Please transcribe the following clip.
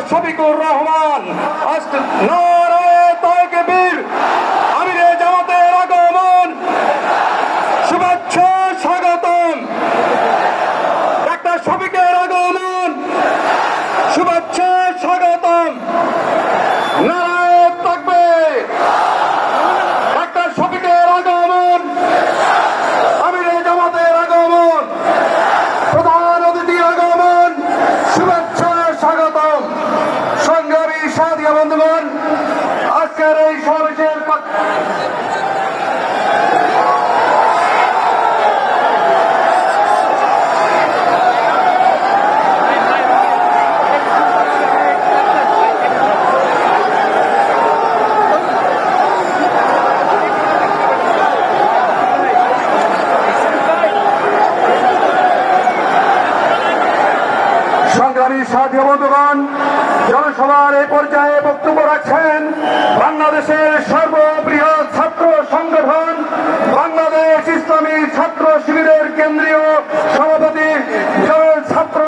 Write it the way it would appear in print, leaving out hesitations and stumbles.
শফিকুর রহমান। নারায়ে তাকবীর। আমিরে জামাতের আগমন, শুভেচ্ছা স্বাগতম। ডাক্তার শফিকের আগমন, শুভেচ্ছা স্বাগতম। নারায়ে তাকবীর। ডাক্তার শফিকের আগমন, আমিরে জামাতের আগমন, প্রধান অতিথির আগমন, শুভেচ্ছা স্বাগতম। সংগ্রামী সাথী বন্ধুগণ, আজকের এই সমাবেশের সংগ্রামী সাথী বন্ধুগণ, জনসভার এই পর্যায়ে বক্তব্য রাখছেন বাংলাদেশের সর্ববৃহৎ